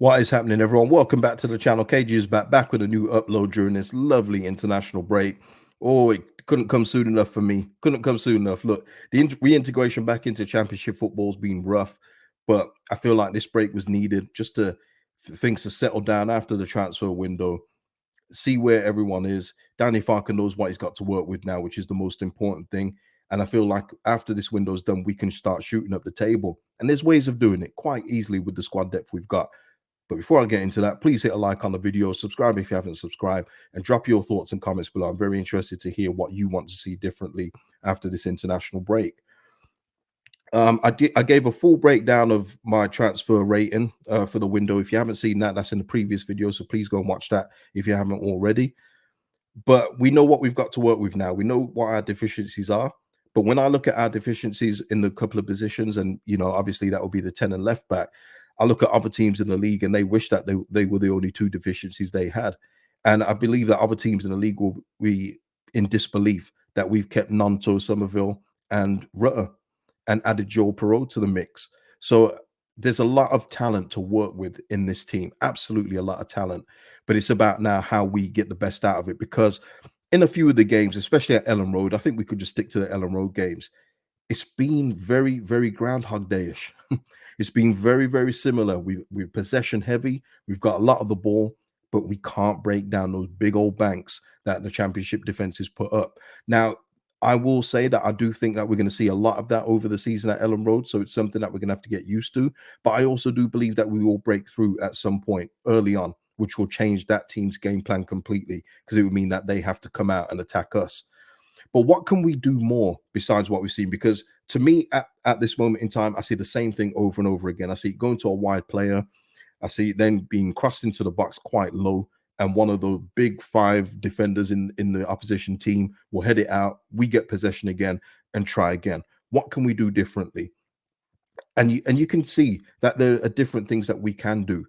What is happening, everyone? Welcome back to the channel. KG is back with a new upload during this lovely international break. Oh, it couldn't come soon enough for me. Couldn't come soon enough. Look, the reintegration back into championship football has been rough, but I feel like this break was needed just to things to settle down after the transfer window, see where everyone is. Danny Farke knows what he's got to work with now, which is the most important thing. And I feel like after this window's done, we can start shooting up the table. And there's ways of doing it quite easily with the squad depth we've got. But before I get into that, please hit a like on the video, subscribe if you haven't subscribed, and drop your thoughts and comments below. I'm very interested to hear what you want to see differently after this international break. I gave a full breakdown of my transfer rating for the window. If you haven't seen that, that's in the previous video, so please go and watch that if you haven't already. But we know what we've got to work with now. We know what our deficiencies are. But when I look at our deficiencies in the couple of positions, and obviously that will be the 10 and left back, I look at other teams in the league and they wish that they were the only two deficiencies they had. And I believe that other teams in the league will be in disbelief that we've kept Nanto, Somerville, and Rutter and added Joel Perot to the mix. So there's a lot of talent to work with in this team, absolutely a lot of talent. But it's about now how we get the best out of it, because in a few of the games, especially at Ellen Road, I think we could just stick to the Ellen Road games. It's been very, very Groundhog Day-ish. It's been very, very similar. We're possession heavy. We've got a lot of the ball, but we can't break down those big old banks that the championship defenses put up. Now, I will say that I do think that we're going to see a lot of that over the season at Ellen Road. So it's something that we're going to have to get used to. But I also do believe that we will break through at some point early on, which will change that team's game plan completely, because it would mean that they have to come out and attack us. But what can we do more besides what we've seen? Because to me, at this moment in time, I see the same thing over and over again. I see it going to a wide player. I see it then being crossed into the box quite low. And one of the big five defenders in the opposition team will head it out. We get possession again and try again. What can we do differently? And you can see that there are different things that we can do.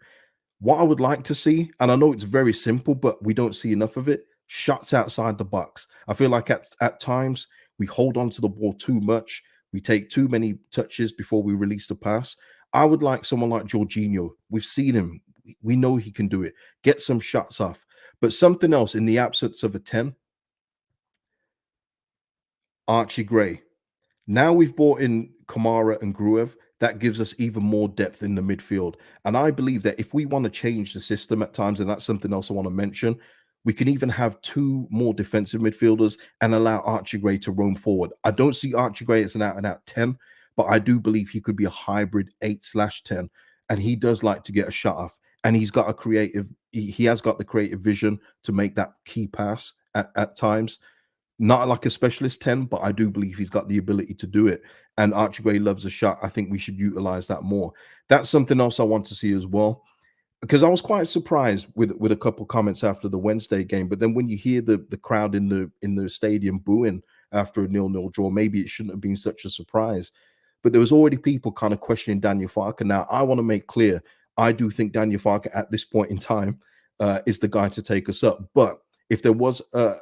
What I would like to see, and I know it's very simple, but we don't see enough of it, shots outside the box. I feel like at times we hold on to the ball too much. We take too many touches before we release the pass. I would like someone like Jorginho. We've seen him. We know he can do it. Get some shots off. But something else in the absence of a 10, Archie Gray. Now we've brought in Kamara and Gruev. That gives us even more depth in the midfield. And I believe that if we want to change the system at times, and that's something else I want to mention, we can even have two more defensive midfielders and allow Archie Gray to roam forward. I don't see Archie Gray as an out-and-out 10, but I do believe he could be a hybrid 8/10. And he does like to get a shot off. And he's got a creative, he has got the creative vision to make that key pass at times. Not like a specialist 10, but I do believe he's got the ability to do it. And Archie Gray loves a shot. I think we should utilize that more. That's something else I want to see as well, because I was quite surprised with a couple comments after the Wednesday game. But then when you hear the crowd in the stadium booing after a 0-0 draw, maybe it shouldn't have been such a surprise. But there was already people kind of questioning Daniel Farke. Now, I want to make clear, I do think Daniel Farke at this point in time is the guy to take us up. But if there was a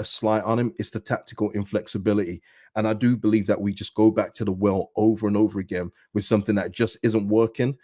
slight on him, it's the tactical inflexibility. And I do believe that we just go back to the well over and over again with something that just isn't working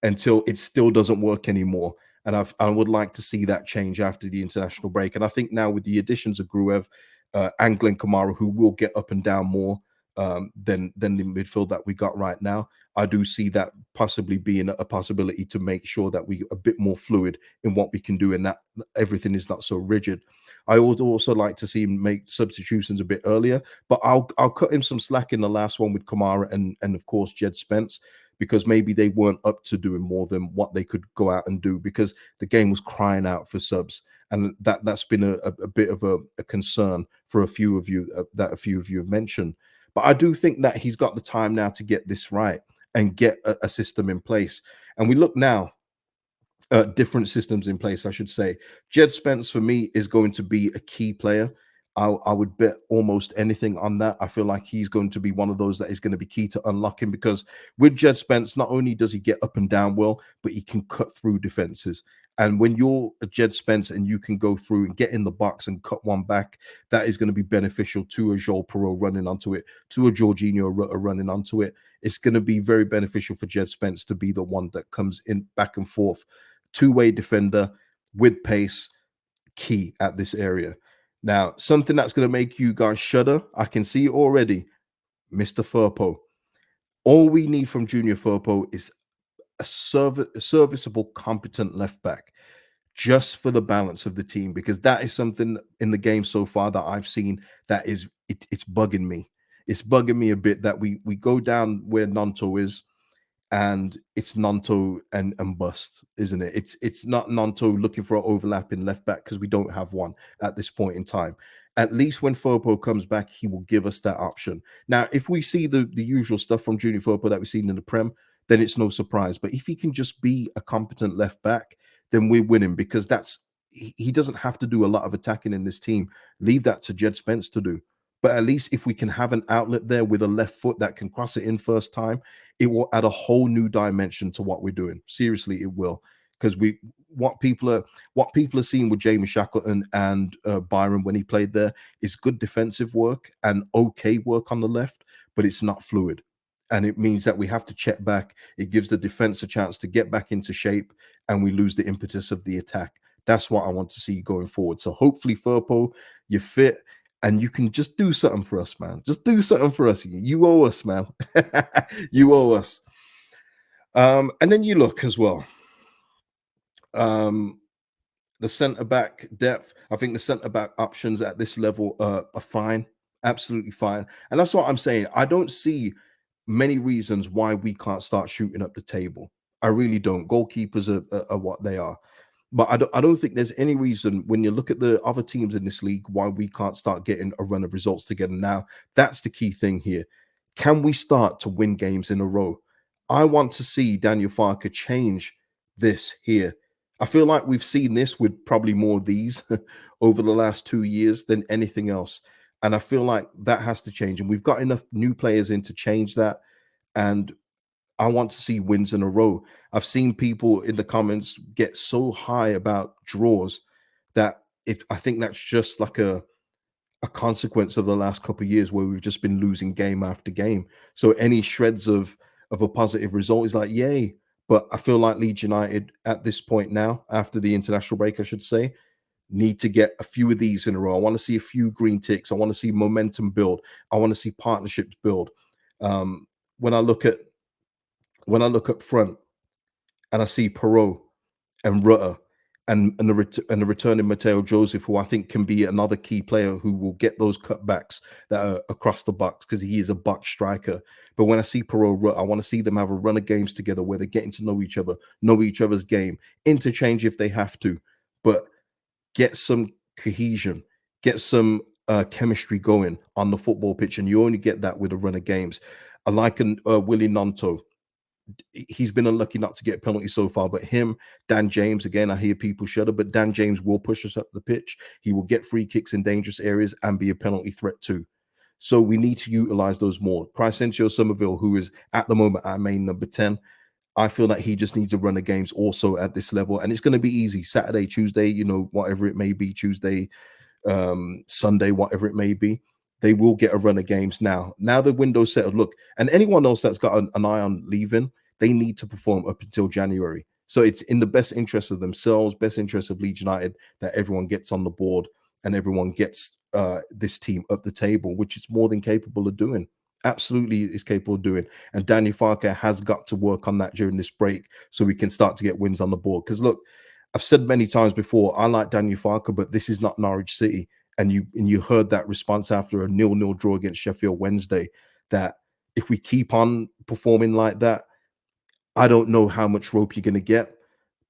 until it still doesn't work anymore. And I would like to see that change after the international break. And I think now with the additions of Gruev and Glenn Kamara, who will get up and down more than the midfield that we got right now, I do see that possibly being a possibility to make sure that we are a bit more fluid in what we can do, and that everything is not so rigid. I would also like to see him make substitutions a bit earlier, but I'll cut him some slack in the last one with Kamara and of course Jed Spence, because maybe they weren't up to doing more than what they could go out and do, because the game was crying out for subs, and that's been a bit of a concern for a few of you that a few of you have mentioned. But I do think that he's got the time now to get this right and get a system in place. And we look now at different systems in place, I should say. Jed Spence, for me, is going to be a key player. I would bet almost anything on that. I feel like he's going to be one of those that is going to be key to unlocking, because with Jed Spence, not only does he get up and down well, but he can cut through defenses. And when you're a Jed Spence and you can go through and get in the box and cut one back, that is going to be beneficial to a Joel Perot running onto it, to a Jorginho running onto it. It's going to be very beneficial for Jed Spence to be the one that comes in back and forth, two-way defender with pace, key at this area. Now, something that's going to make you guys shudder, I can see it already, Mr. Firpo. All we need from Junior Firpo is a serviceable, competent left back, just for the balance of the team, because that is something in the game so far that I've seen that is it's bugging me. It's bugging me a bit that we go down where Nanto is, and it's Nanto and bust, isn't it? It's not Nanto looking for an overlapping left back, because we don't have one at this point in time. At least when Firpo comes back, he will give us that option. Now, if we see the usual stuff from Junior Firpo that we've seen in the Prem, then it's no surprise. But if he can just be a competent left back, then we're winning, because he doesn't have to do a lot of attacking in this team. Leave that to Jed Spence to do. But at least if we can have an outlet there with a left foot that can cross it in first time, it will add a whole new dimension to what we're doing. Seriously, it will. Because what people are seeing with Jamie Shackleton and Byron when he played there is good defensive work and okay work on the left, but it's not fluid. And it means that we have to check back. It gives the defense a chance to get back into shape, and we lose the impetus of the attack. That's what I want to see going forward. So hopefully, Firpo, you're fit and you can just do something for us, man. Just do something for us. You owe us, man. You owe us. And then you look as well. The centre back depth. I think the centre back options at this level are fine, absolutely fine. And that's what I'm saying. I don't see many reasons why we can't start shooting up the table. I really don't. Goalkeepers are what they are. But I don't think there's any reason when you look at the other teams in this league why we can't start getting a run of results together. Now, that's the key thing here. Can we start to win games in a row? I want to see Daniel Farke change this here. I feel like we've seen this with probably more of these over the last 2 years than anything else. And I feel like that has to change. And we've got enough new players in to change that. And I want to see wins in a row. I've seen people in the comments get so high about draws that I think that's just like a consequence of the last couple of years where we've just been losing game after game. So any shreds of a positive result is like, yay. But I feel like Leeds United at this point now, after the international break, I should say, need to get a few of these in a row. I want to see a few green ticks. I want to see momentum build. I want to see partnerships build. Um, when I look at up front and I see Perot and Rutter and the returning Mateo Joseph, who I think can be another key player who will get those cutbacks that are across the box, because he is a box striker. But when I see Perot, Rutter, I want to see them have a run of games together where they're getting to know each other's game, interchange if they have to, but get some cohesion, get some chemistry going on the football pitch, and you only get that with a run of games. I like Willie Nanto. He's been unlucky not to get a penalty so far, but him, Dan James, again, I hear people shudder, but Dan James will push us up the pitch. He will get free kicks in dangerous areas and be a penalty threat too. So we need to utilize those more. Crescencio Somerville, who is at the moment our main number 10, I feel that he just needs to run the games also at this level. And it's going to be easy. Saturday, Tuesday, whatever it may be, Tuesday, Sunday, whatever it may be, they will get a run of games now. Now the window's settled. Look, and anyone else that's got an eye on leaving, they need to perform up until January. So it's in the best interest of themselves, best interest of Leeds United, that everyone gets on the board and everyone gets this team up the table, which it's more than capable of doing. Absolutely is capable of doing. And Daniel Farke has got to work on that during this break so we can start to get wins on the board. Because look, I've said many times before, I like Daniel Farke, but this is not Norwich City. And you heard that response after a 0-0 draw against Sheffield Wednesday, that if we keep on performing like that, I don't know how much rope you're going to get,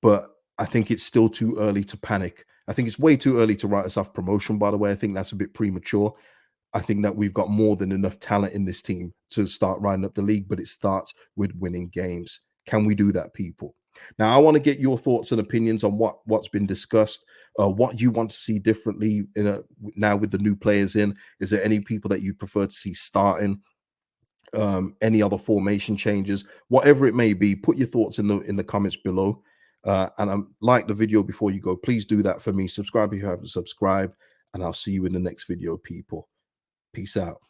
but I think it's still too early to panic. I think it's way too early to write us off promotion, by the way. I think that's a bit premature. I think that we've got more than enough talent in this team to start riding up the league, but it starts with winning games. Can we do that, people? Now, I want to get your thoughts and opinions on what's been discussed, what you want to see differently now with the new players in. Is there any people that you prefer to see starting? Any other formation changes, whatever it may be? Put your thoughts in the comments below. And like the video before you go. Please do that for me. Subscribe if you haven't subscribed, and I'll see you in the next video, people. Peace out.